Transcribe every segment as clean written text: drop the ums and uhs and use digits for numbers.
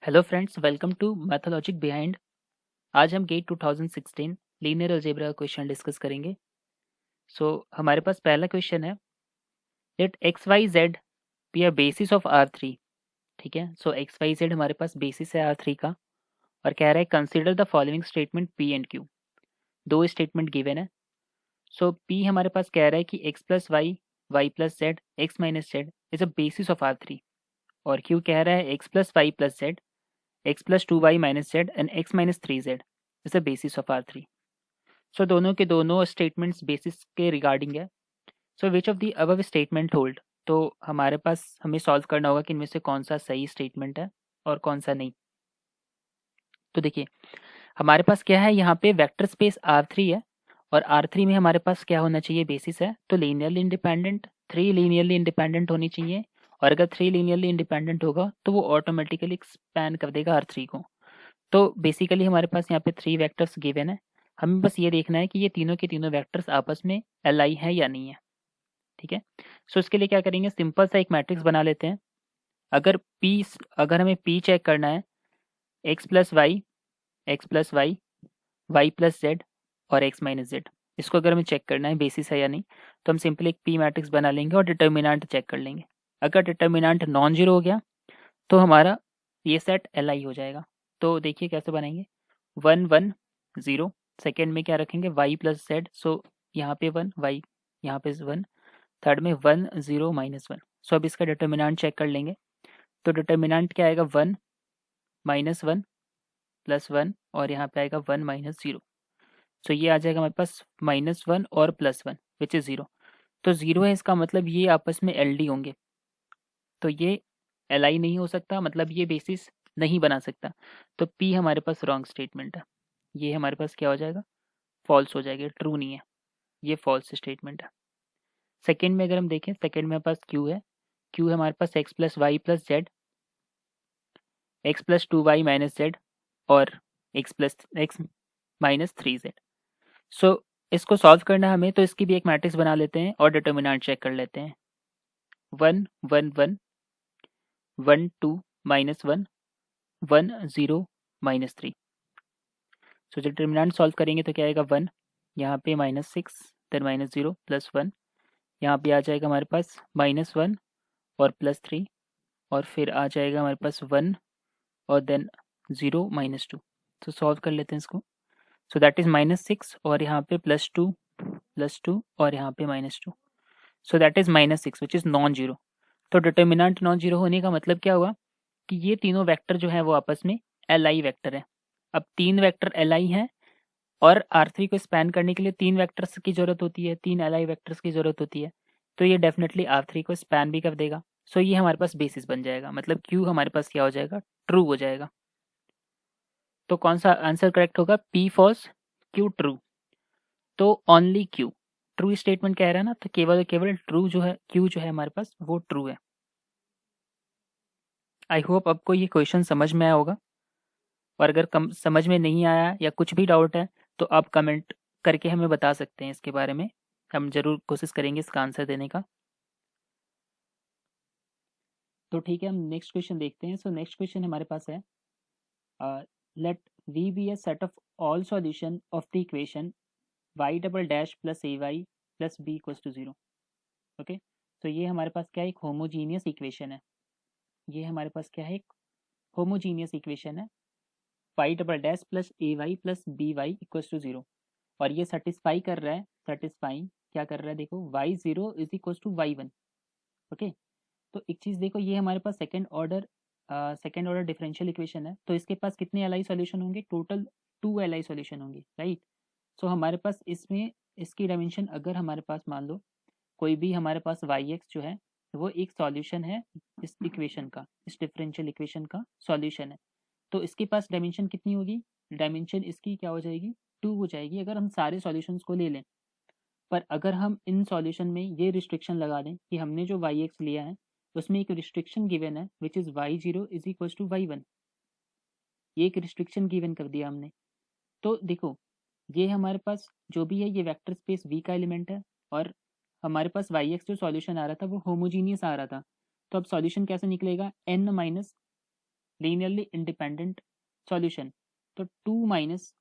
Hello friends, welcome to Mathologic behind. आज हम GATE 2016 linear algebra का क्वेश्चन डिस्कस करेंगे। हमारे पास पहला क्वेश्चन है, let x y z be a basis of R3। ठीक है, एक्स वाई जेड हमारे पास बेसिस है R3 का, और कह रहा है consider the following statement P and Q। दो स्टेटमेंट गिवन है। P हमारे पास कह रहा है कि X plus Y, Y plus Z, X minus Z is a basis of R3, और Q कह रहा है x plus Y plus Z, x plus 2y minus z and x minus 3z is the basis of R3। दोनों के दोनों statements basis के regarding है। विच of the above statement hold. तो हमारे पास हमें सॉल्व करना होगा कि इनमें से कौन सा सही स्टेटमेंट है और कौन सा नहीं। तो देखिए, हमारे पास क्या है, यहाँ पे वेक्टर स्पेस R3 है, और R3 में हमारे पास क्या होना चाहिए, बेसिस है। तो लीनियरली इंडिपेंडेंट, 3 लीनियरली इंडिपेंडेंट होनी चाहिए, और अगर 3 लीनियरली इंडिपेंडेंट होगा तो वो ऑटोमेटिकली स्पैन कर देगा R3 को। तो बेसिकली हमारे पास यहाँ पे 3 वेक्टर्स गिवन है। हमें बस ये देखना है कि ये तीनों के तीनों वेक्टर्स आपस में अलाई है या नहीं है। ठीक है, इसके लिए क्या करेंगे, सिंपल सा एक मैट्रिक्स बना लेते हैं। अगर पी अगर हमें पी चेक करना है, x plus y, x plus Y, Y plus z और एक्स माइनस जेड, इसको अगर हमें चेक करना है बेसिस है या नहीं, तो हम सिंपली एक पी मैट्रिक्स बना लेंगे और डिटर्मिनेंट चेक कर लेंगे। अगर डिटर्मिनेंट नॉन जीरो हो गया तो हमारा ये सेट एल हो जाएगा। तो देखिए कैसे बनाएंगे, 1 1 0, सेकेंड में क्या रखेंगे, y प्लस जेड, यहाँ पे 1 y, यहाँ पे 1, थर्ड में 1 0 माइनस 1। अब इसका डिटर्मिनेंट चेक कर लेंगे। तो डिटर्मिनेंट क्या आएगा, 1 माइनस 1 प्लस 1, और यहाँ पे आएगा 1 माइनस 0। ये आ जाएगा हमारे पास -1 और +1 विच इज़ 0। तो 0 है, इसका मतलब ये आपस में LD होंगे, तो ये LI नहीं हो सकता, मतलब ये बेसिस नहीं बना सकता। तो P हमारे पास रॉन्ग स्टेटमेंट है, ये हमारे पास क्या हो जाएगा, फॉल्स हो जाएगा, ट्रू नहीं है, ये फॉल्स स्टेटमेंट है। सेकेंड में अगर हम देखें, सेकेंड में हमारे पास Q है, Q है हमारे पास x plus Y plus Z, x plus 2y minus z और एक्स माइनस 3z। इसको सॉल्व करना है हमें, तो इसकी भी एक मैट्रिक्स बना लेते हैं और डिटर्मिनेंट चेक कर लेते हैं। 1 1 1 1 2 माइनस 1 1 0 माइनस 3। डिटर्मिनेंट सॉल्व करेंगे तो क्या आएगा, 1, यहाँ पे -6, देन -0 प्लस 1, यहाँ पे आ जाएगा हमारे पास -1 और +3, और फिर आ जाएगा हमारे पास 1 और देन 0 -2। सॉल्व कर लेते हैं इसको। दैट इज -6 और यहाँ पे +2 और यहाँ पे -2। That is -6 which is non zero. तो डिटर्मिनेंट नॉन जीरो होने का मतलब क्या हुआ कि ये तीनों वेक्टर जो है वो आपस में LI वेक्टर है। अब 3 वेक्टर LI हैं, और R3 को स्पैन करने के लिए 3 वेक्टर्स की जरूरत होती है, 3 LI वेक्टर्स की जरूरत होती है। तो ये डेफिनेटली R3 को स्पैन भी कर देगा। ये हमारे पास बेसिस बन जाएगा, मतलब Q हमारे पास क्या हो जाएगा, ट्रू हो जाएगा। तो कौन सा आंसर करेक्ट होगा, P फॉल्स, Q ट्रू। तो ओनली Q ट्रू स्टेटमेंट कह रहा है ना, तो केवल केवल ट्रू जो है, Q जो है हमारे पास वो ट्रू है। आई होप आपको ये क्वेश्चन समझ में आया होगा, और अगर कम समझ में नहीं आया या कुछ भी डाउट है तो आप कमेंट करके हमें बता सकते हैं इसके बारे में। हम ज़रूर कोशिश करेंगे इसका आंसर देने का। तो ठीक है, हम नेक्स्ट क्वेश्चन देखते हैं। नेक्स्ट क्वेश्चन हमारे पास है, let V be a set of all solution of the equation y double dash plus ay plus b equals to 0। Okay, ये हमारे पास क्या है, एक होमोजीनियस इक्वेशन है। ये हमारे पास क्या है, एक होमोजीनियस इक्वेशन है, y double dash plus ay plus by equals to 0। और ये सेटिस्फाई कर रहा है, सेटिस्फाइंग क्या कर रहा है, देखो y0 is equals to y1। Okay, तो एक चीज़ देखो, ये हमारे पास सेकेंड ऑर्डर डिफरेंशियल इक्वेशन है, तो इसके पास कितने एल आई सॉल्यूशन होंगे, टोटल 2 एल आई सॉल्यूशन होंगे, राइट। हमारे पास इसमें इसकी डायमेंशन, अगर हमारे पास मान लो कोई भी हमारे पास वाई एक्स जो है वो एक सॉल्यूशन है इस इक्वेशन का, इस डिफरेंशियल इक्वेशन का सॉल्यूशन है, तो इसके पास डायमेंशन कितनी होगी, डायमेंशन इसकी क्या हो जाएगी, 2 हो जाएगी, अगर हम सारे सॉल्यूशंस को ले लें। पर अगर हम इन सॉल्यूशन में ये रिस्ट्रिक्शन लगा दें कि हमने जो वाई एक्स लिया है उसमें एक रिस्ट्रिक्शन गिवन है which is y0 is equal to y1, ये एक रिस्ट्रिक्शन गिवन कर दिया हमने। तो देखो, ये हमारे पास जो भी है ये वेक्टर स्पेस V का एलिमेंट है, और हमारे पास वाई एक्स जो सॉल्यूशन आ रहा था वो होमोजीनियस आ रहा था। तो अब सॉल्यूशन कैसे निकलेगा, n minus linearly independent solution, तो 2 माइनस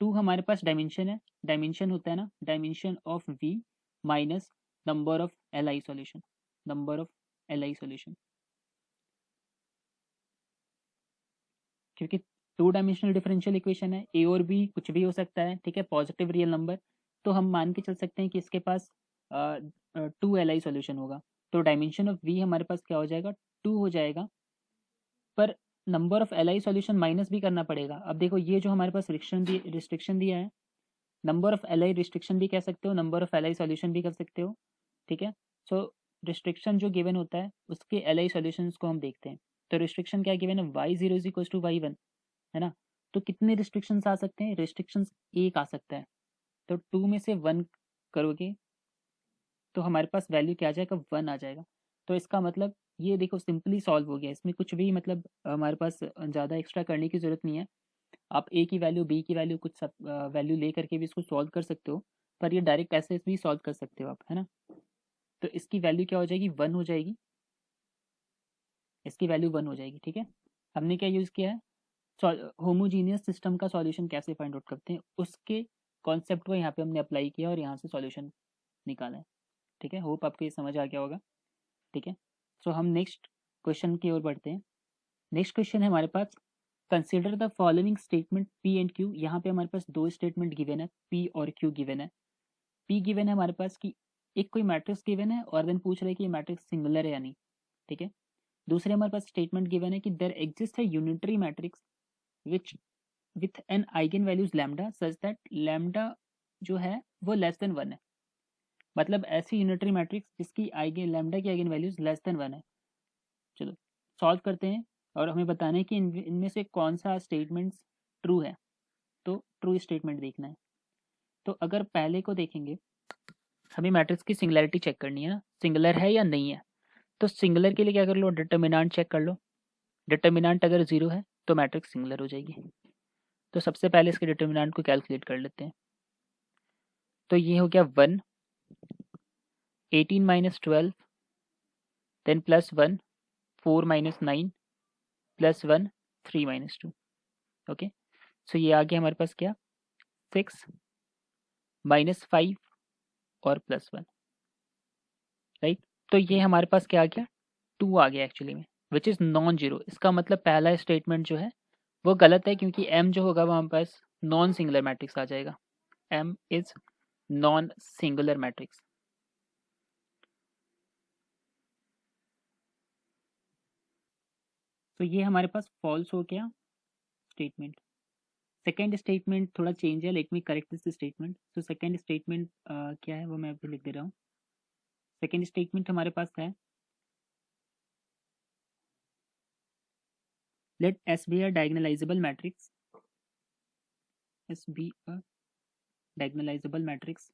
2 हमारे पास डायमेंशन है, डायमेंशन होता है ना, dimension of V minus number of L I solution, number of L I solution, क्योंकि 2 डायमेंशनल डिफरेंशियल इक्वेशन है, ए और बी कुछ भी हो सकता है, ठीक है, पॉजिटिव रियल नंबर, तो हम मान के चल सकते हैं कि इसके पास 2 एल आई सॉल्यूशन होगा, तो डायमेंशन ऑफ वी हमारे पास क्या हो जाएगा, 2 हो जाएगा, पर number of L I solution minus भी करना पड़ेगा। अब देखो ये जो हमारे पास रिस्ट्रिक्शन दिया है, number of L I restriction भी कह सकते हो, number of L I solution भी कर सकते हो, ठीक है। सो रिस्ट्रिक्शन जो गिवन होता है उसके एल आई सॉल्यूशंस को हम देखते हैं, तो रिस्ट्रिक्शन क्या गिवन है, y zero is equal to y one, है ना, तो कितने रिस्ट्रिक्शंस आ सकते हैं, रिस्ट्रिक्शंस एक आ सकता है, तो 2 में से 1 करोगे तो हमारे पास वैल्यू क्या आ जाएगा, 1 आ जाएगा। तो इसका मतलब ये देखो सिंपली सॉल्व हो गया, इसमें कुछ भी मतलब हमारे पास ज़्यादा एक्स्ट्रा करने की ज़रूरत नहीं है। आप ए की वैल्यू, बी की वैल्यू, कुछ सब वैल्यू ले करके भी इसको सॉल्व कर सकते हो, पर ये डायरेक्ट ऐसे भी सॉल्व कर सकते हो आप, है ना। तो इसकी वैल्यू क्या हो जाएगी, 1 हो जाएगी, इसकी वैल्यू 1 हो जाएगी, ठीक है। हमने क्या यूज़ किया है, होमोजीनियस सिस्टम का सॉल्यूशन कैसे फाइंड आउट करते हैं उसके कॉन्सेप्ट को यहाँ पे हमने अप्लाई किया और यहाँ से सॉल्यूशन निकाला है, ठीक है। होप आपको ये समझ आ गया होगा, ठीक है। सो हम नेक्स्ट क्वेश्चन की ओर बढ़ते हैं। नेक्स्ट क्वेश्चन है हमारे पास, consider the following statement P and Q. यहाँ पे हमारे पास 2 स्टेटमेंट गिवन है, पी और क्यू गिवन है। पी गिवन है हमारे पास कि एक कोई मैट्रिक्स गिवन है और देन पूछ रहे हैं कि ये मैट्रिक्स सिंगुलर है या नहीं, ठीक है। दूसरे हमारे पास स्टेटमेंट गिवन है कि देयर एग्जिस्ट है unitary matrix which with an eigen values lambda such that lambda जो है वो लेस देन 1 है, मतलब ऐसी यूनिटरी मैट्रिक्स जिसकी आइगन लैम्डा की आइगन वैल्यूज लेस देन 1 है। चलो सॉल्व करते हैं और हमें बताना है कि इनमें से कौन सा स्टेटमेंट ट्रू है, तो ट्रू स्टेटमेंट देखना है। तो अगर पहले को देखेंगे, हमें मैट्रिक्स की सिंगुलैरिटी चेक करनी है ना, सिंगुलर है या नहीं है। तो सिंगुलर के लिए क्या कर लो, डिटर्मिनेंट चेक कर लो, डिटर्मिनेंट अगर 0 है तो मैट्रिक्स सिंगुलर हो जाएगी। तो सबसे पहले इसके डिटर्मिनेंट को कैलकुलेट कर लेते हैं। तो ये हो गया 1, 18 minus 12, then plus 1, 4 minus 9, plus 1, 3 minus 2, okay. So ये आ गया हमारे पास क्या, 6 माइनस 5 और प्लस 1, राइट। तो ये हमारे पास क्या आ गया, 2 आ गया एक्चुअली में, विच इज़ नॉन जीरो। इसका मतलब पहला स्टेटमेंट जो है वो गलत है, क्योंकि m जो होगा वो हमारे पास नॉन सिंगुलर मैट्रिक्स आ जाएगा, m is non singular matrix. तो ये हमारे पास फॉल्स हो गया स्टेटमेंट। सेकेंड स्टेटमेंट थोड़ा चेंज है, let me correct this statement. तो सेकेंड स्टेटमेंट क्या है वो मैं अभी लिख दे रहा हूँ। सेकेंड स्टेटमेंट हमारे पास है, let S be a diagonalizable matrix, S be a diagonalizable matrix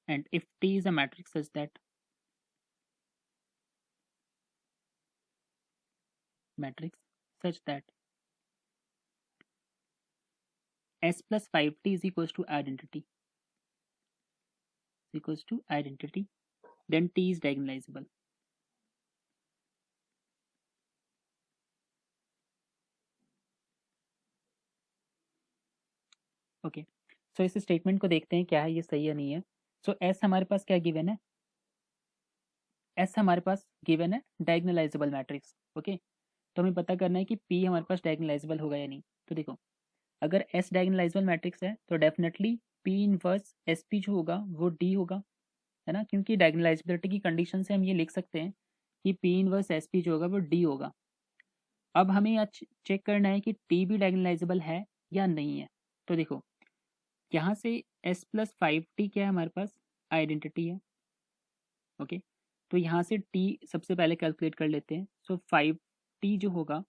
and if T is a matrix such that S plus 5T is equals to identity, then T is diagonalizable. Okay, so इस statement को देखते हैं क्या है, ये सही या नहीं है। सो एस हमारे पास क्या गिवन है, एस हमारे पास गिवन है डायगोनलाइजेबल मैट्रिक्स, ओके। तो हमें पता करना है कि पी हमारे पास डायगोनलाइजेबल होगा या नहीं। तो देखो, अगर एस डायगोनलाइजेबल मैट्रिक्स है तो definitely P inverse S P जो होगा वो डी होगा, है ना, क्योंकि डायगोनलाइजेबिलिटी की कंडीशन से हम ये लिख सकते हैं कि पी इनवर्स एस पी जो होगा वो डी होगा। अब हमें आज चेक करना है कि टी भी डायगोनलाइजेबल है या नहीं है। तो देखो, यहाँ से एस प्लस 5T क्या है हमारे पास, आइडेंटिटी है, ओके। तो यहाँ से टी सबसे पहले कैलकुलेट कर लेते हैं। सो 5T जो होगा,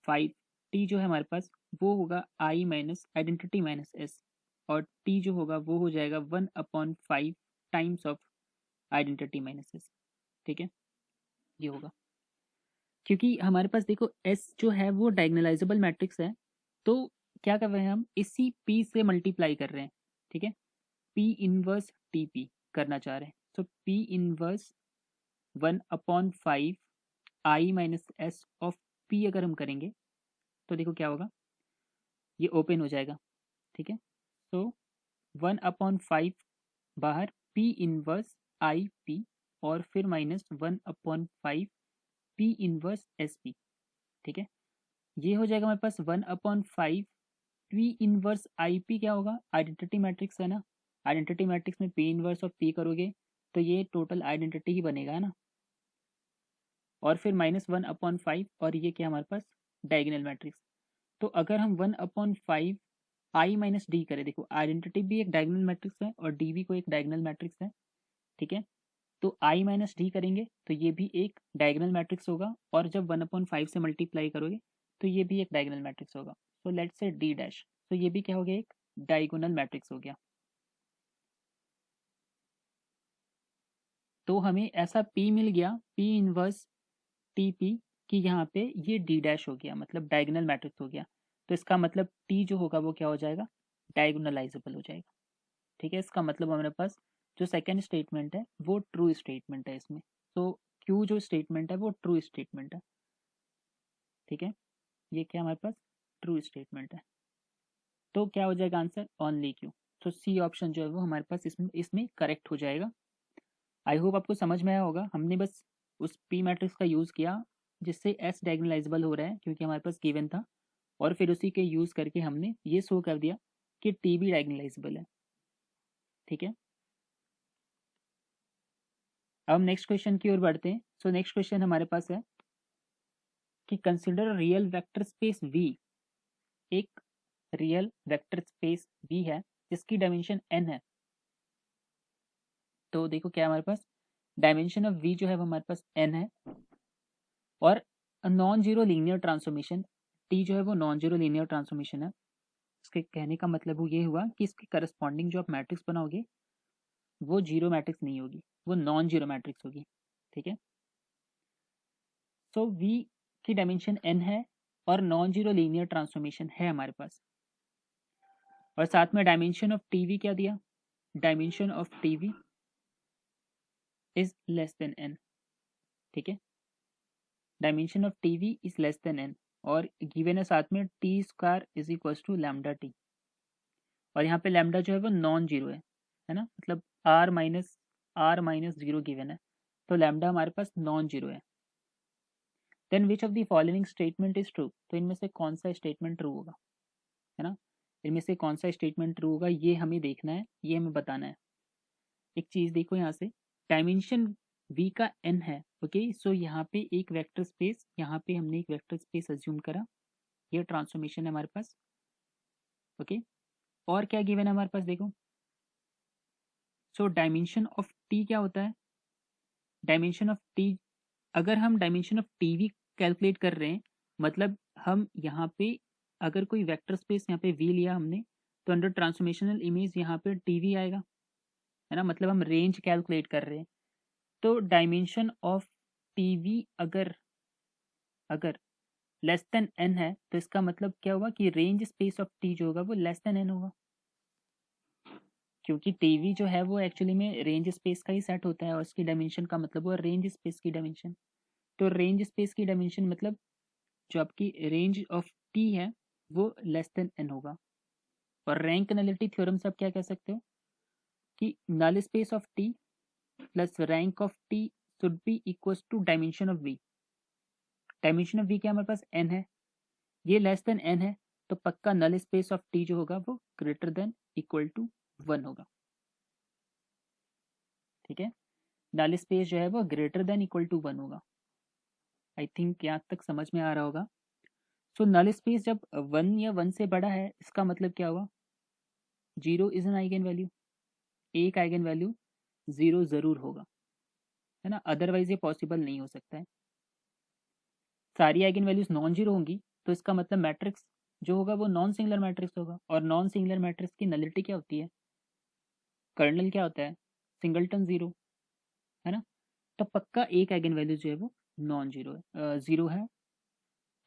5T जो है हमारे पास वो होगा आई माइनस आइडेंटिटी माइनस एस, और टी जो होगा वो हो जाएगा 1/5 times of identity minus S, ठीक है, ये होगा। क्योंकि हमारे पास देखो एस जो है वो डायगोनलाइजेबल मैट्रिक्स है, तो क्या कर रहे हैं हम, इसी पी से मल्टीप्लाई कर रहे हैं, ठीक है। पी इनवर्स टी पी करना चाह रहे हैं। तो P inverse 1/5 I minus S of P अगर हम करेंगे तो देखो क्या होगा, ये ओपन हो जाएगा, ठीक है। तो 1/5 बाहर पी इनवर्स आई पी और फिर minus 1/5 P inverse S P, ठीक है। ये हो जाएगा हमारे पास 1/5 पी इनवर्स आई पी क्या होगा, आइडेंटिटी मैट्रिक्स है ना, आइडेंटिटी मैट्रिक्स में पी इनवर्स ऑफ पी करोगे तो ये टोटल आइडेंटिटी ही बनेगा, है ना। और फिर माइनस 1/5 और ये क्या हमारे पास डायगोनल मैट्रिक्स। तो अगर हम 1/5 आई माइनस डी करें, देखो आइडेंटिटी भी एक डायगोनल मैट्रिक्स है और डी भी को एक डायगोनल मैट्रिक्स है, ठीक है। तो आई माइनस डी करेंगे तो ये भी एक डायगोनल मैट्रिक्स होगा, और जब 1/5 से मल्टीप्लाई करोगे तो ये भी एक डायगोनल मैट्रिक्स होगा। तो लेट्स से डी डैश, तो ये भी क्या हो गया, एक डायगोनल मैट्रिक्स हो गया। तो हमें ऐसा पी मिल गया, पी इनवर्स टी पी, कि यहाँ पे ये डी डैश हो गया, मतलब डायगोनल मैट्रिक्स हो गया। तो इसका मतलब टी जो होगा वो क्या हो जाएगा, डायगोनलाइजेबल हो जाएगा, ठीक है। इसका मतलब हमारे पास जो सेकेंड स्टेटमेंट है वो ट्रू स्टेटमेंट है इसमें। तो क्यू जो स्टेटमेंट है वो ट्रू स्टेटमेंट है, ठीक है। ये क्या हमारे पास ट्रू स्टेटमेंट है। तो क्या हो जाएगा आंसर, ओनली क्यू। तो सी ऑप्शन जो है वो हमारे पास इसमें करेक्ट हो जाएगा। आई होप आपको समझ में आया होगा। हमने बस उस पी मैट्रिक्स का यूज़ किया जिससे एस डायगोनलाइजेबल हो रहा है क्योंकि हमारे पास गिवन था, और फिर उसी के यूज़ करके हमने ये शो कर दिया कि टी भी डायगोनलाइजेबल है, ठीक है। अब हम नेक्स्ट क्वेश्चन की ओर बढ़ते हैं। सो नेक्स्ट क्वेश्चन हमारे पास है कि consider real vector space V, एक रियल वेक्टर स्पेस वी है जिसकी डायमेंशन n है। तो देखो क्या हमारे पास डायमेंशन ऑफ वी जो है वो हमारे पास n है, और non zero linear transformation T जो है वो नॉन जीरो लीनियर ट्रांसफॉर्मेशन है। इसके कहने का मतलब वो ये हुआ कि इसके करस्पॉन्डिंग जो आप मैट्रिक्स बनाओगे वो जीरो मैट्रिक्स नहीं होगी, वो नॉन जीरो मैट्रिक्स होगी, ठीक है। सो वी की डायमेंशन n है और नॉन जीरो लीनियर ट्रांसफॉर्मेशन है हमारे पास, और साथ में डायमेंशन ऑफ टीवी क्या दिया, dimension of TV is less than n, ठीक है। Dimension of TV is less than n, और गिवन है साथ में T square is equal to lambda T, और यहाँ पे लैम्डा जो है वो नॉन जीरो है ना, मतलब r माइनस जीरो गिवन है, तो लैम्डा हमारे पास नॉन जीरो है। Then which of the following statement is true, तो इनमें से कौन सा स्टेटमेंट ट्रू होगा, है ना। इनमें से कौन सा स्टेटमेंट ट्रू होगा ये हमें देखना है, ये हमें बताना है। एक चीज़ देखो यहाँ से, डायमेंशन v का n है, ओके। सो यहाँ पे एक वेक्टर स्पेस, यहाँ पे हमने एक वेक्टर स्पेस अज्यूम करा, ये ट्रांसफॉर्मेशन है हमारे पास, ओके। और क्या गिवन है हमारे पास, देखो। सो डायमेंशन ऑफ टी क्या होता है, डायमेंशन ऑफ टी, अगर हम dimension of T V calculate कर रहे हैं, मतलब हम यहाँ पे अगर कोई वेक्टर स्पेस यहाँ पे वी लिया हमने, तो अंडर ट्रांसफॉर्मेशनल इमेज यहाँ पे टी वी आएगा, है ना, मतलब हम रेंज कैलकुलेट कर रहे हैं। तो डायमेंशन ऑफ टी वी अगर अगर लेस देन एन है तो इसका मतलब क्या होगा कि रेंज स्पेस ऑफ टी जो होगा वो लेस देन एन होगा, क्योंकि टीवी जो है वो एक्चुअली में रेंज स्पेस का ही सेट होता है, और उसकी डायमेंशन का मतलब वो रेंज स्पेस की डायमेंशन। तो रेंज स्पेस की डायमेंशन मतलब जो आपकी रेंज ऑफ टी है वो लेस देन एन होगा। और रैंक नलिटी थ्योरम से आप क्या कह सकते हो कि null space of T plus rank of T should be equal to dimension of V. Dimension of V क्या हमारे पास एन है, ये लेस देन एन है, तो पक्का नल स्पेस ऑफ टी जो होगा वो ग्रेटर देन इक्वल टू 1 होगा, ठीक है। नल स्पेस जो है वो ग्रेटर देन इक्वल टू 1 होगा। आई थिंक यहाँ तक समझ में आ रहा होगा। सो नल स्पेस जब 1 या 1 से बड़ा है इसका मतलब क्या होगा, zero is an eigen value, एक आइगन वैल्यू जीरो जरूर होगा, है ना, अदरवाइज ये पॉसिबल नहीं हो सकता है। सारी आइगन वैल्यूज नॉन जीरो होंगी तो इसका मतलब मैट्रिक्स जो होगा वो नॉन सिंगुलर मैट्रिक्स होगा, और नॉन सिंगुलर मैट्रिक्स की नलिटी क्या होती है, कर्नल क्या होता है, सिंगलटन जीरो, है ना। तो पक्का एक आइगन वैल्यू जो है वो नॉन जीरो है, जीरो है,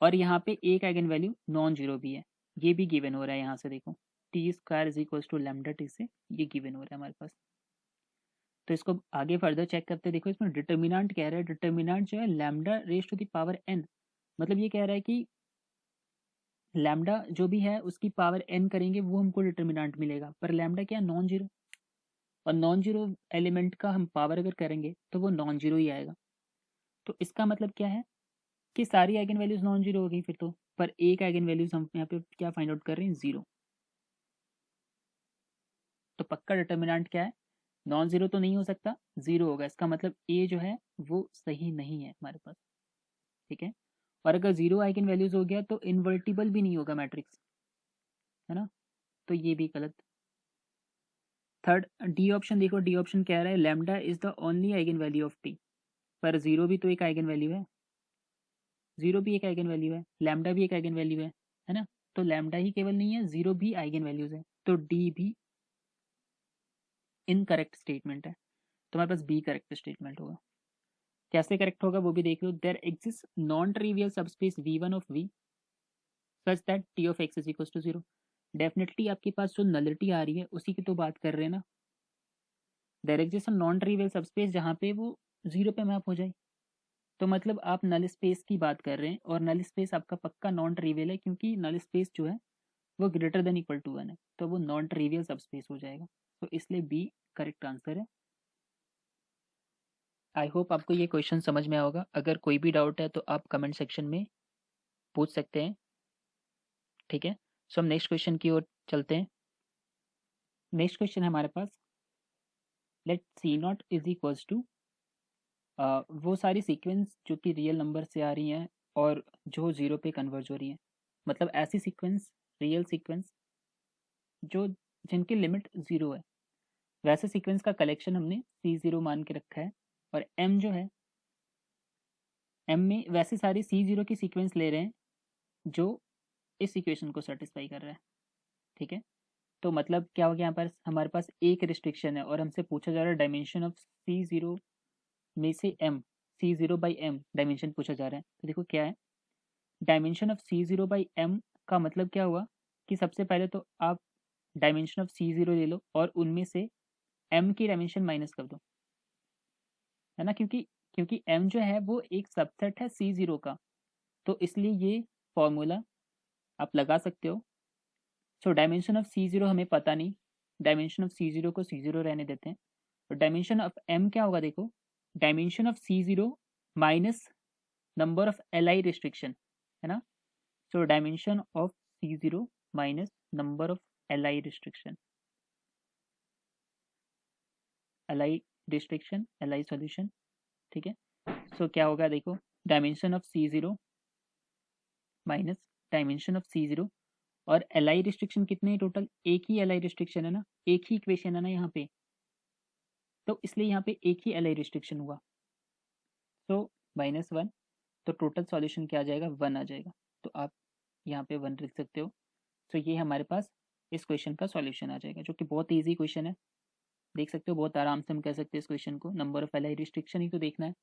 और यहाँ पे एक आइगन वैल्यू नॉन जीरो भी है, ये भी गिवन हो रहा है यहाँ से देखो, T square is equals to lambda T से ये गिवन हो रहा है हमारे पास। तो इसको आगे फर्दर चेक करते देखो, इसमें डिटर्मिनेंट कह रहा है, डिटर्मिनेंट जो है lambda raise to the power n, मतलब ये कह रहा है कि लैम्डा जो भी है उसकी पावर एन करेंगे वो हमको डिटर्मिनेंट मिलेगा, पर लैम्डा क्या है, नॉन जीरो, और नॉन जीरो एलिमेंट का हम पावर अगर करेंगे तो वो नॉन जीरो ही आएगा। तो इसका मतलब क्या है कि सारी आइगन वैल्यूज नॉन जीरो हो गई फिर तो, पर एक आइगन वैल्यूज हम यहाँ पे क्या फाइंड आउट कर रहे हैं, जीरो। तो पक्का डिटर्मिनेंट क्या है, नॉन जीरो तो नहीं हो सकता, जीरो होगा, इसका मतलब ए जो है वो सही नहीं है हमारे पास, ठीक है। और अगर जीरो आइगन वैल्यूज हो गया तो इन्वर्टिबल भी नहीं होगा मैट्रिक्स, है ना, तो ये भी गलत। थर्ड डी ऑप्शन देखो, डी ऑप्शन कह रहा है lambda is the only eigen value of T, पर जीरो भी तो एक आइगन वैल्यू है, जीरो भी एक आइगन वैल्यू है, लैम्डा भी एक आइगन वैल्यू है ना, तो लैम्डा ही केवल नहीं है, जीरो भी आइगन वैल्यूज है, तो डी भी इनकरेक्ट स्टेटमेंट है, तो हमारे पास बी करेक्ट स्टेटमेंट होगा। कैसे करेक्ट होगा वो भी देख लो, there exist non trivial subspace v1 of v such that t of x is equal to zero. Definitely आपके पास जो नलिटी आ रही है उसी की तो बात कर रहे हैं ना, there exist non trivial subspace जहाँ पे वो जीरो पे मैप हो जाए, तो मतलब आप नल स्पेस की बात कर रहे हैं, और नल स्पेस आपका पक्का नॉन ट्रिवियल है, क्योंकि नल स्पेस जो है वो greater than equal to one है, तो वो नॉन ट्रिवियल सबस्पेस हो जाएगा, तो इसलिए बी करेक्ट आंसर है। आई होप आपको ये क्वेश्चन समझ में आया होगा, अगर कोई भी डाउट है तो आप कमेंट सेक्शन में पूछ सकते हैं, ठीक है। सो हम नेक्स्ट क्वेश्चन की ओर चलते हैं। नेक्स्ट क्वेश्चन है हमारे पास, let C naught is equals to वो सारी सीक्वेंस जो कि रियल नंबर से आ रही हैं और जो जीरो पे कन्वर्ज हो रही हैं, मतलब ऐसी सीक्वेंस, रियल सीक्वेंस जो जिनकी लिमिट जीरो है, वैसे सीक्वेंस का कलेक्शन हमने सी जीरो मान के रखा है, और एम जो है, एम में वैसी सारी सी जीरो की सीक्वेंस ले रहे हैं जो इस इक्वेशन को सेटिस्फाई कर रहा है, ठीक है। तो मतलब क्या हो गया, यहाँ पर हमारे पास एक रिस्ट्रिक्शन है और हमसे पूछा जा रहा है डायमेंशन ऑफ सी जीरो में से M, C zero by M dimension पूछा जा रहा है, तो देखो क्या है, dimension of C zero by M का मतलब क्या हुआ कि सबसे पहले तो आप डायमेंशन ऑफ सी जीरो ले लो और उनमें से एम की डायमेंशन माइनस कर दो, है ना, क्योंकि क्योंकि एम जो है वो एक सबसेट है सी जीरो का, तो इसलिए ये फॉर्मूला आप लगा सकते हो। So dimension of C zero हमें पता नहीं, डायमेंशन ऑफ सी जीरो को सी जीरो रहने देते हैं, तो डायमेंशन ऑफ एम क्या होगा, देखो dimension of C zero minus number of L I restriction, है ना, so dimension of C zero minus number of L I restriction, L I restriction L I solution, ठीक है। सो क्या होगा, देखो dimension of C zero minus dimension of C zero, और L I restriction कितने हैं टोटल, एक ही L I restriction है ना, एक ही इक्वेशन है ना यहाँ पे, तो इसलिए यहाँ पे एक ही एल आई रिस्ट्रिक्शन हुआ, तो माइनस वन, तो टोटल सॉल्यूशन क्या आ जाएगा, वन आ जाएगा, तो आप यहाँ पे वन लिख सकते हो। तो ये हमारे पास इस क्वेश्चन का सॉल्यूशन आ जाएगा, जो कि बहुत ईजी क्वेश्चन है, देख सकते हो बहुत आराम से हम कह सकते हैं इस क्वेश्चन को, number of L I restriction ही तो देखना है,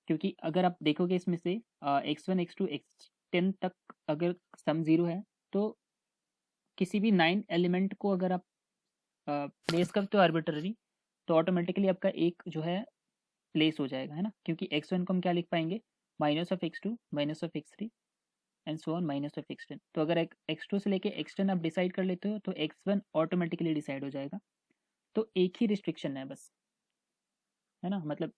क्योंकि अगर आप देखोगे इसमें से x one x two x ten तक अगर सम जीरो है, तो किसी भी नाइन एलिमेंट को अगर आप प्लेस करते हो आर्बिट्ररी, तो ऑटोमेटिकली आपका एक जो है प्लेस हो जाएगा, है ना, क्योंकि एक्स वन को हम क्या लिख पाएंगे, minus of x two minus of x three and so on minus of x ten, तो अगर एक्स टू से लेके एक्स टेन आप डिसाइड कर लेते हो तो एक्स वन ऑटोमेटिकली डिसाइड हो जाएगा, तो एक ही रिस्ट्रिक्शन है बस, है ना, मतलब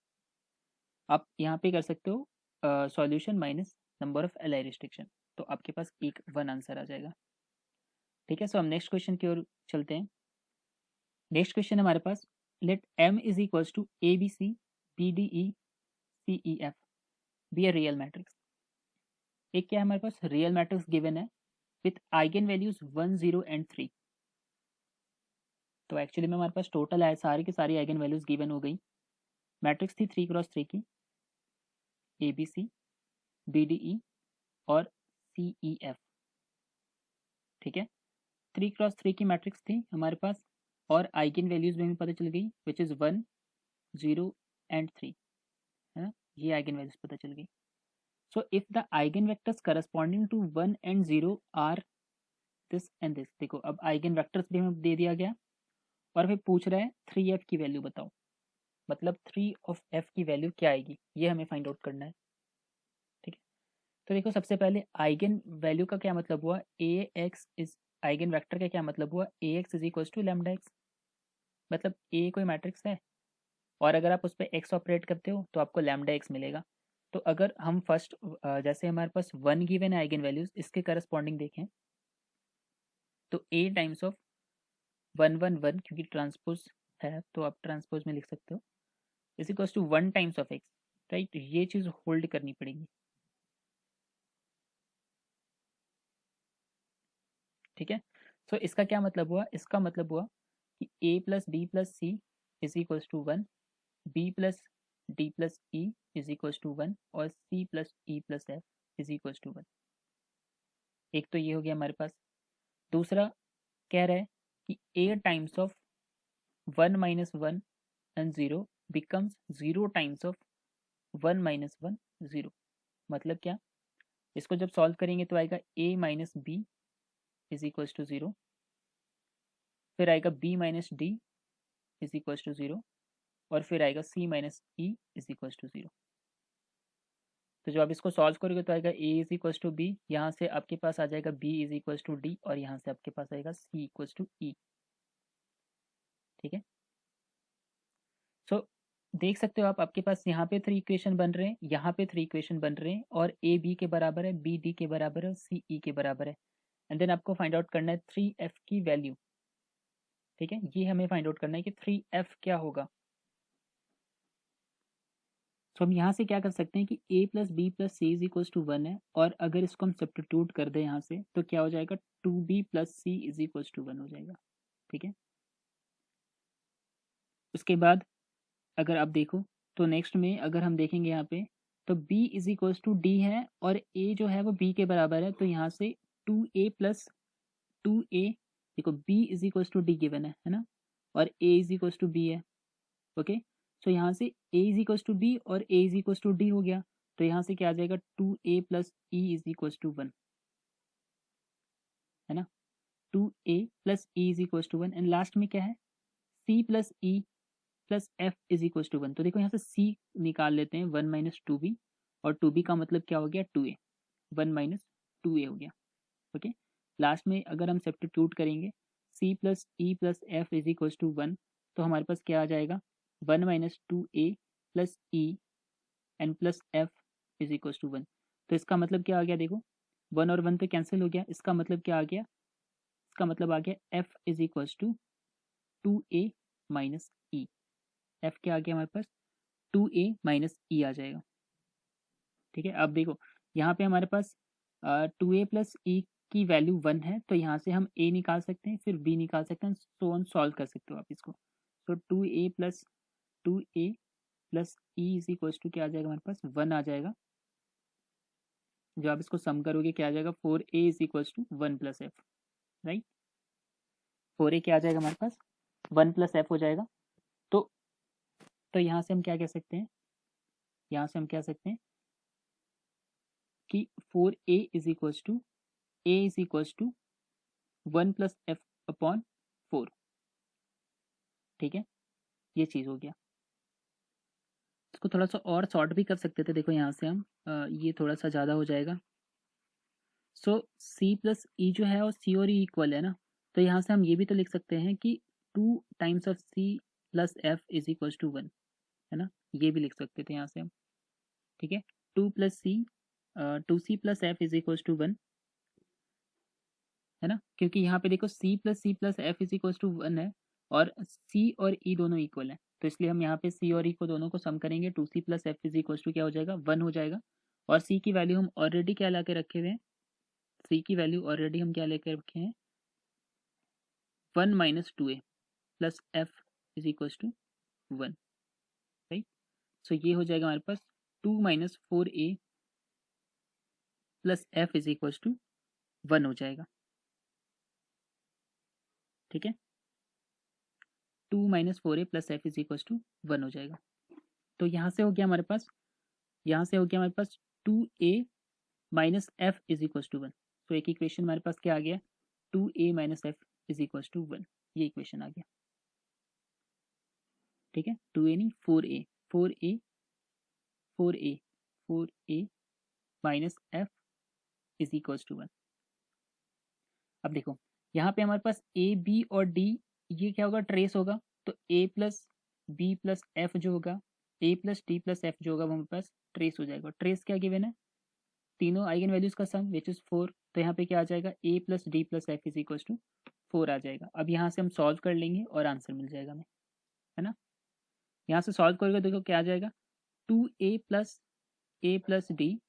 आप यहाँ पे कर सकते हो solution minus number of L I restriction, तो आपके पास एक वन आंसर आ जाएगा, ठीक है। सो हम नेक्स्ट क्वेश्चन की ओर चलते हैं। नेक्स्ट क्वेश्चन हमारे पास, let M is equals to a b c b d e c e f be a real matrix. एक क्या है हमारे पास, रियल मैट्रिक्स गिवन है with eigenvalues one zero and three, तो एक्चुअली में हमारे पास टोटल है सारी की सारी आइगन वैल्यूज गिवन हो गई, मैट्रिक्स थी थ्री क्रॉस थ्री की, a b c b d e और सी ई एफ, ठीक है, थ्री क्रॉस थ्री की मैट्रिक्स थी हमारे पास, और आइगन वैल्यूज में भी पता चल गई which is one zero and three, है ना, ये आइगन वैल्यूज पता चल गई। So if the eigen vectors corresponding to one and zero are this and this. देखो अब आइगन वेक्टर्स भी हमें दे दिया गया और फिर पूछ रहा है 3f की वैल्यू बताओ, मतलब 3 ऑफ f की वैल्यू क्या आएगी ये हमें फाइंड आउट करना है। ठीक है, तो देखो सबसे पहले आइगन वैल्यू का क्या मतलब हुआ, a x is, eigenvector का क्या मतलब हुआ, a x is equal to lambda x, मतलब ए कोई मैट्रिक्स है और अगर आप उस पर एक्स ऑपरेट करते हो तो आपको लैम्डा एक्स मिलेगा। तो अगर हम फर्स्ट जैसे हमारे पास 1 गिवन है आइगन वैल्यूज, इसके करस्पॉन्डिंग देखें तो ए टाइम्स ऑफ 1 1 1, क्योंकि ट्रांसपोज है तो आप ट्रांसपोज में लिख सकते हो, is equal to 1 times of x. Right, ये चीज होल्ड करनी पड़ेगी। ठीक है, सो इसका क्या मतलब हुआ, इसका मतलब हुआ कि a plus b plus c is equal to 1, b plus d plus e is equal to 1 और c plus e plus f is equal to 1। एक तो ये हो गया हमारे पास। दूसरा कह रहा है कि a times of 1 minus 1 and 0 becomes 0 times of 1 minus 1 0। मतलब क्या, इसको जब सॉल्व करेंगे तो आएगा a minus b is equal to 0, फिर आएगा b minus d is equal to 0 और फिर आएगा c minus e is equal to 0। तो जब आप इसको सॉल्व करोगे तो आएगा a is equal to b, यहाँ से आपके पास आ जाएगा b is equal to d और यहाँ से आपके पास आएगा सी इक्वल टू ई। ठीक है, सो देख सकते हो आप, आपके पास यहाँ पे 3 इक्वेशन बन रहे हैं, यहाँ पे 3 इक्वेशन बन रहे हैं और ए बी के बराबर है, बी डी के बराबर है, सी ई के बराबर है। एंड देन आपको फाइंड आउट करना है 3f की वैल्यू। ठीक है, ये हमें फाइंड आउट करना है कि 3f क्या होगा। तो हम यहाँ से क्या कर सकते हैं कि a plus b plus c is equal to 1 है और अगर इसको हम सब्स्टिट्यूट कर दें यहाँ से तो क्या हो जाएगा, 2b plus c is equal to 1 हो जाएगा। ठीक है, उसके बाद अगर आप देखो तो नेक्स्ट में अगर हम देखेंगे यहाँ पे तो b is equal to d है और a जो है वो b के बराबर है, तो यहाँ से 2a प्लस 2a, देखो b is equal to d given है ना, और a is equal to b है। ओके, सो यहाँ से a is equal to b और a is equal to d हो गया, तो यहाँ से क्या आ जाएगा 2a plus e is equal to 1, है ना, 2a plus e is equal to 1 and last में क्या है c plus e plus f is equal to 1। तो देखो यहाँ से c निकाल लेते हैं, 1 माइनस 2b और 2b का मतलब क्या हो गया 2a, 1 माइनस 2a हो गया। ओके, लास्ट में अगर हम सब्स्टिट्यूट करेंगे c plus e plus f is equal to 1 तो हमारे पास क्या आ जाएगा 1 minus 2a plus e n plus f is equal to 1। तो इसका मतलब क्या आ गया, देखो 1 और 1 तो कैंसिल हो गया, इसका मतलब क्या आ गया, इसका मतलब आ गया f is equal to 2a minus e. F क्या आ गया हमारे पास 2a माइनस ई आ जाएगा। ठीक है, अब देखो यहाँ पे हमारे पास 2a प्लस ई की वैल्यू 1 है, तो यहाँ से हम a निकाल सकते हैं, फिर b निकाल सकते हैं, सो ऑन सॉल्व कर सकते हो आप इसको। तो 2a plus 2a plus e is equal to क्या आ जाएगा हमारे पास 1 आ जाएगा। जब आप इसको सम करोगे क्या आ जाएगा 4a is equal to 1 plus f. Right, 4a क्या आ जाएगा हमारे पास 1 प्लस एफ हो जाएगा। तो यहाँ से हम क्या कह सकते हैं, यहाँ से हम कह सकते हैं कि 4a is equal to a is equal to 1 plus f upon 4। ठीक है, ये चीज़ हो गया। इसको थोड़ा सा और शॉर्ट भी कर सकते थे, देखो यहाँ से हम ये थोड़ा सा ज़्यादा हो जाएगा। सो c प्लस ई जो है और c और e इक्वल है ना, तो यहाँ से हम ये भी तो लिख सकते हैं कि 2 times of c plus f is equal to 1, है ना, ये भी लिख सकते थे यहाँ से हम। ठीक है, 2 plus c 2c plus f is equal to 1, है ना, क्योंकि यहाँ पे देखो c plus f is equal to 1 है और c और e दोनों इक्वल है, तो इसलिए हम यहाँ पे c और e को दोनों को सम करेंगे, 2c plus f is equal to क्या हो जाएगा 1 हो जाएगा। और c की वैल्यू हम ऑलरेडी क्या ला के रखे हुए हैं, c की वैल्यू ऑलरेडी हम क्या लेकर रखे हैं 1 minus 2a plus f is equal to 1। Right, so ये हो जाएगा हमारे पास 2 minus 4a plus f is equal to 1 हो जाएगा। ठीक है, 2 minus 4a plus f is equal to 1 हो जाएगा। तो यहाँ से हो गया हमारे पास, यहाँ से हो गया हमारे पास 2a minus f is equal to 1। तो एक इक्वेशन हमारे पास क्या आ गया 2a minus f is equal to 1। ये इक्वेशन आ गया, ठीक है। 2a नहीं 4a, 4a 4a 4a minus f is equal to 1। अब देखो यहाँ पे हमारे पास ए बी और डी, ये क्या होगा, ट्रेस होगा। तो ए प्लस बी प्लस एफ जो होगा, ए प्लस डी प्लस एफ जो होगा वो हमारे पास ट्रेस हो जाएगा। ट्रेस क्या गिवन है, तीनों आइगन वैल्यूज का सम विच इज 4। तो यहाँ पे क्या आ जाएगा, a plus d plus f is equal to 4 आ जाएगा। अब यहाँ से हम सॉल्व कर लेंगे और आंसर मिल जाएगा हमें, है ना। यहाँ से सॉल्व करोगे देखो क्या आ जाएगा, 2a प्लस डी,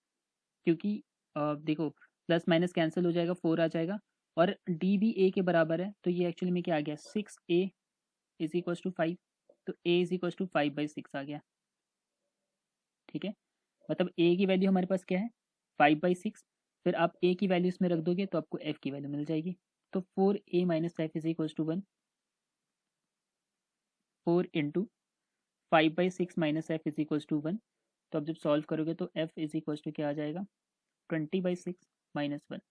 क्योंकि देखो प्लस माइनस कैंसिल हो जाएगा, 4 आ जाएगा, और डी भी ए के बराबर है। तो ये एक्चुअली में क्या आ गया, 6a इज इक्वल टू 5। तो a इज इक्वल टू 5/6 आ गया, ठीक है। मतलब a की वैल्यू हमारे पास क्या है, 5/6। फिर आप a की वैल्यू इसमें रख दोगे तो आपको f की वैल्यू मिल जाएगी। तो 4a minus f is equal to 1, 4 into 5/6 minus f is equal to 1। तो अब जब सॉल्व करोगे तो f इज इक्वल टू क्या आ जाएगा, 20/6 minus 1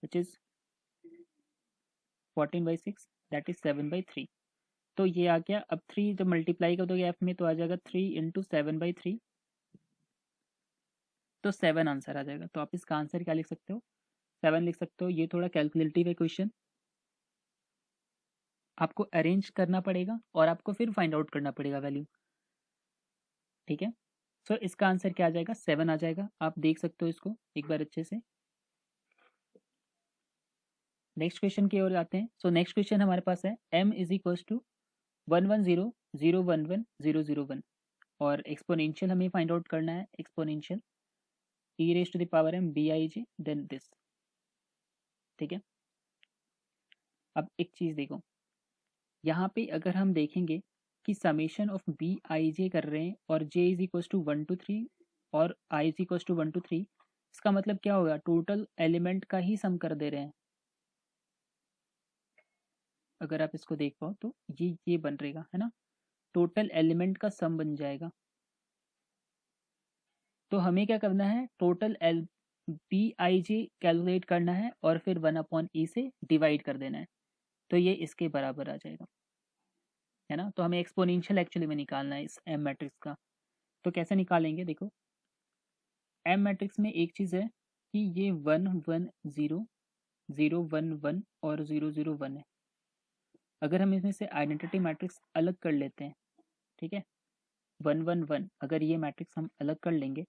which is 14/6, that is 7/3। तो ये आ गया। अब 3 जब मल्टीप्लाई कर दोगे एफ में तो आ जाएगा 3 इंटू 7/3, तो 7 आंसर आ जाएगा। तो आप इसका आंसर क्या लिख सकते हो, 7 लिख सकते हो। ये थोड़ा कैलकुलेटिव है क्वेश्चन, आपको अरेंज करना पड़ेगा और आपको फिर फाइंड आउट करना पड़ेगा वैल्यू, ठीक है। सो इसका आंसर क्या आ जाएगा, 7 आ जाएगा। आप देख सकते हो इसको एक बार अच्छे से। नेक्स्ट क्वेश्चन की ओर जाते हैं। सो नेक्स्ट क्वेश्चन हमारे पास है m इज इक्वल टू 110,011,001 और एक्सपोनेंशियल हमें फाइंड आउट करना है। Exponential e raise to the power m bij then this, ठीक है। अब एक चीज़ देखो, यहाँ पे अगर हम देखेंगे कि summation of b i j कर रहे हैं और j is equal to 1 to 3 और i is equal to 1 to 3, इसका मतलब क्या होगा, टोटल एलिमेंट का ही सम कर दे रहे हैं। अगर आप इसको देख पाओ तो ये बन रहेगा, है ना, टोटल एलिमेंट का सम बन जाएगा। तो हमें क्या करना है, total l b i j calculate करना है और फिर 1/e से डिवाइड कर देना है। तो ये इसके बराबर आ जाएगा, है ना। तो हमें एक्सपोनेंशियल एक्चुअली में निकालना है इस एम मैट्रिक्स का। तो कैसे निकालेंगे, देखो एम मैट्रिक्स में एक चीज़ है कि ये 1 1 0 0 1 1 और 0 0 1 है। अगर हम इसमें से आइडेंटिटी मैट्रिक्स अलग कर लेते हैं, ठीक है, 1 1 1, अगर ये मैट्रिक्स हम अलग कर लेंगे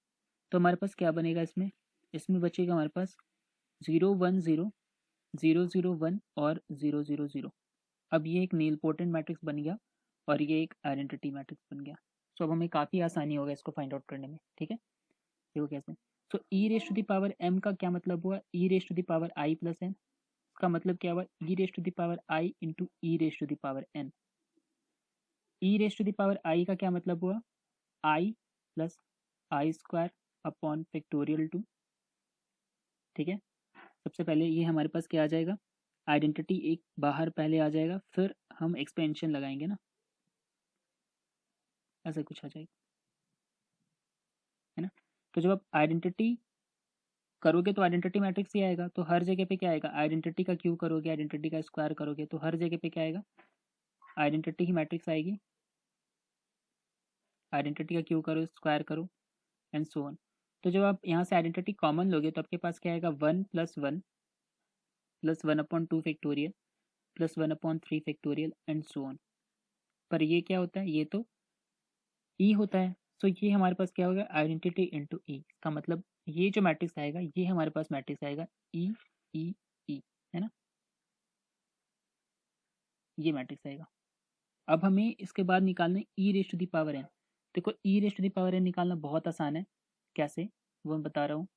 तो हमारे पास क्या बनेगा, इसमें इसमें बचेगा हमारे पास 0 1 0 0 0 1 और 0 0 0। अब ये एक नीलपोटेंट मैट्रिक्स बन गया और ये एक आइडेंटिटी मैट्रिक्स बन गया। सो अब हमें काफ़ी आसानी होगा इसको फाइंड आउट करने में, ठीक है। देखो कैसे, so e raise to the power m का क्या मतलब हुआ, e raise to the power i plus n का मतलब क्या हुआ, e raise to the power i into e raise to the power n। E raise to the power i का क्या मतलब हुआ, i plus i square upon factorial 2, ठीक है। सबसे पहले ये हमारे पास क्या आ जाएगा, आइडेंटिटी एक बाहर पहले आ जाएगा, फिर हम एक्सपेंशन लगाएंगे ना, ऐसा कुछ आ जाएगा, है ना। तो जब आप आइडेंटिटी करोगे तो आइडेंटिटी मैट्रिक्स ही आएगा। तो हर जगह पे क्या आएगा, आइडेंटिटी का क्यू करोगे, आइडेंटिटी का स्क्वायर करोगे तो हर जगह पे क्या आएगा, आइडेंटिटी की मैट्रिक्स आएगी। आइडेंटिटी का क्यू करो, स्क्वायर करो एंड सो ऑन। तो जब आप यहाँ से आइडेंटिटी कॉमन लोगे तो आपके पास क्या आएगा, 1 + 1 + 1/2 factorial + 1/3 factorial and so on. पर ये क्या होता है, ये तो ई होता है। तो ये हमारे पास क्या होगा, आइडेंटिटी इंटू ई का मतलब ये जो मैट्रिक्स आएगा ये हमारे पास मैट्रिक्स आएगा ई ई ई, है ना, ये मैट्रिक्स आएगा। अब हमें इसके बाद निकालना है e raise to the power n. देखो e raise to the power n निकालना बहुत आसान है, कैसे वो मैं बता रहा हूँ।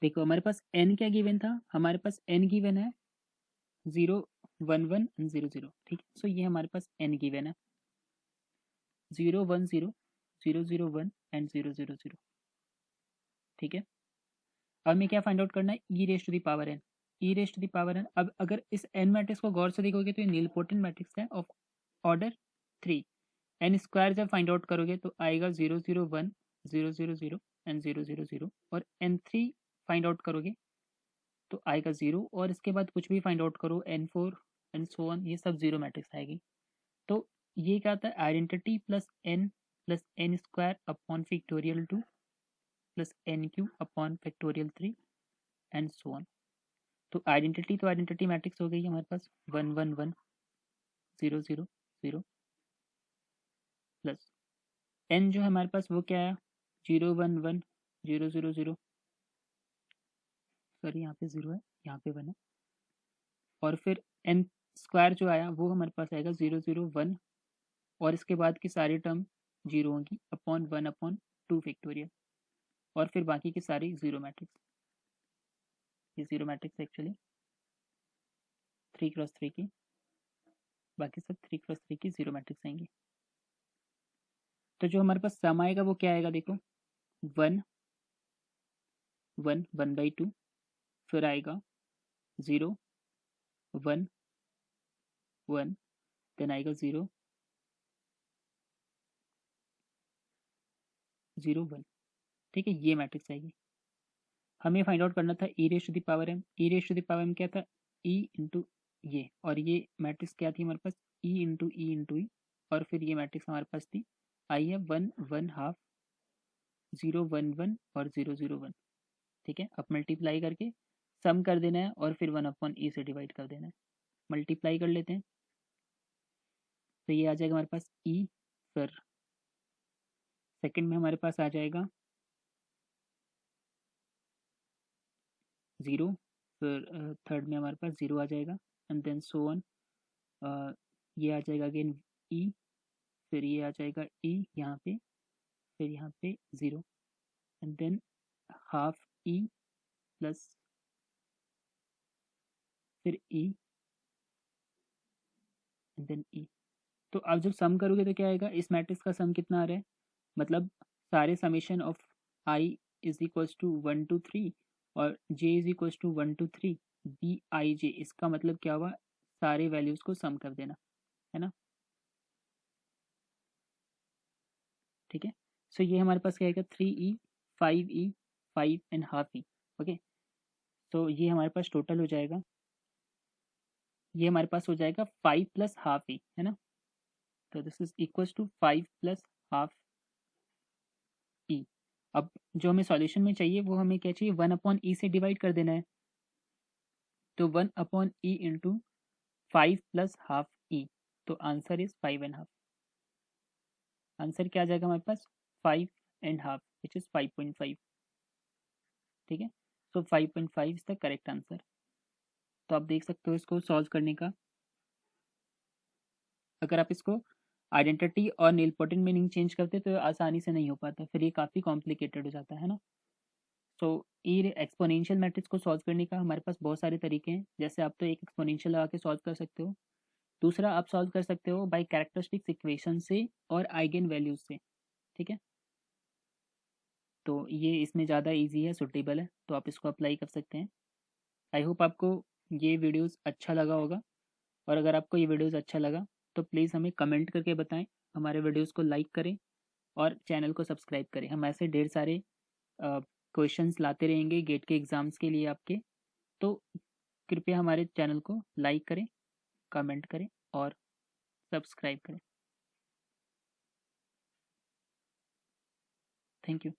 देखो हमारे पास एन क्या गिवन था, हमारे पास एन गिवन है 0 1 1 एंड 0 0, ठीक है। सो ये हमारे पास एन गिवन है 0 1 0 0 0 1 एंड 0 0 0, ठीक है। अब हमें क्या फाइंड आउट करना है, e raise to the power n, e raise to the power n. अब अगर इस एन मैट्रिक्स को गौर से देखोगे तो ये नीलपोटेंट मैट्रिक्स है ऑफ ऑर्डर 3। एन स्क्वायर जब फाइंड आउट करोगे तो आएगा 0 0 1 0 0 0 एंड 0 0 0, और एन 3 फाइंड आउट करोगे तो आएगा 0 और इसके बाद कुछ भी फाइंड आउट करो n4 एंड सो ऑन, ये सब 0 मैट्रिक्स आएगी। तो ये क्या आता है, identity plus n square upon factorial 2 plus n cube upon factorial 3 and so on. तो आइडेंटिटी मैट्रिक्स हो गई हमारे पास 1 1 1 0 0 0 प्लस एन जो है हमारे पास वो क्या है 0 1 1 0 0 0, सॉरी यहाँ पे 0 है, यहाँ पे 1 है, और फिर एन स्क्वायर जो आया वो हमारे पास आएगा 0 0 1 और इसके बाद की सारी टर्म 0 होंगी अपॉन 1 अपॉन 2 फैक्टोरियल और फिर बाकी की सारी 0 मैट्रिक्स। ये 0 मैट्रिक्स एक्चुअली 3x3 की, बाकी सब 3x3 की 0 मैट्रिक्स आएंगी। तो जो हमारे पास सम आएगा वो क्या आएगा, देखो 1 1 1/2, फिर आएगा 0 1 1, देन आएगा 0 0 1। ठीक है, ये मैट्रिक्स आएगी। हमें फाइंड आउट करना था e raise to the power m। e raise to the power m क्या था, e इंटू ये, और ये मैट्रिक्स क्या थी हमारे पास, e इंटू ई, और फिर ये मैट्रिक्स हमारे पास थी आई है 1 1 हाफ 0 1 1 और 0 0 1। ठीक है, अब मल्टीप्लाई करके सम कर देना है और फिर 1 अपॉन ई से डिवाइड कर देना है। मल्टीप्लाई कर लेते हैं तो ये आ जाएगा हमारे पास ई, फिर सेकंड में हमारे पास आ जाएगा 0, फिर थर्ड में हमारे पास 0 आ जाएगा एंड देन सो ऑन। ये आ जाएगा अगेन ई, फिर ये आ जाएगा ई यहाँ पे, फिर यहाँ पे 0 and than half E plus फिर ई एंड देन ई। तो अब जब सम करोगे तो क्या आएगा, इस मैट्रिक्स का सम कितना आ रहा है, मतलब सारे summation of i is equals to 1 to 3 और j is equals to 1 to 3 b i j. इसका मतलब क्या हुआ, सारे वैल्यूज को सम कर देना है ना। ठीक है, सो ये हमारे पास क्या आएगा 3e 5e 5 and half E. Okay, तो ये हमारे पास टोटल हो जाएगा, ये हमारे पास हो जाएगा 5 प्लस हाफ ई, है ना। तो this is equals to 5 plus half e. अब जो हमें सॉल्यूशन में चाहिए वो हमें क्या चाहिए, 1 अपॉन ई से डिवाइड कर देना है। तो 1 upon e into 5 plus half e, तो आंसर इज 5 एंड हाफ। आंसर क्या आ जाएगा हमारे पास 5 एंड हाफ विच इज 5.5। ठीक है, so 5.5 is the correct answer. तो आप देख सकते हो इसको सॉल्व करने का, अगर आप इसको आइडेंटिटी और नीलपोटेंट मीनिंग चेंज करते तो आसानी से नहीं हो पाता, फिर ये काफ़ी कॉम्प्लिकेटेड हो जाता है ना। सो ई एक्सपोनेंशियल मैट्रिक्स को सॉल्व करने का हमारे पास बहुत सारे तरीके हैं। जैसे आप तो एक एक्सपोनेंशियल लगा के सॉल्व कर सकते हो, दूसरा आप सॉल्व कर सकते हो बाय कैरेक्टरिस्टिक्स इक्वेशन से और आइगन वैल्यूज से। ठीक है, तो ये इसमें ज़्यादा इजी है, सुटेबल है, तो आप इसको अप्लाई कर सकते हैं। आई होप आपको ये वीडियोस अच्छा लगा होगा, और अगर आपको ये वीडियोस अच्छा लगा तो प्लीज़ हमें कमेंट करके बताएं, हमारे वीडियोस को लाइक करें और चैनल को सब्सक्राइब करें। हम ऐसे ढेर सारे क्वेश्चंस लाते रहेंगे गेट के एग्ज़ाम्स के लिए आपके, तो कृपया हमारे चैनल को लाइक करें, कमेंट करें और सब्सक्राइब करें। Thank you.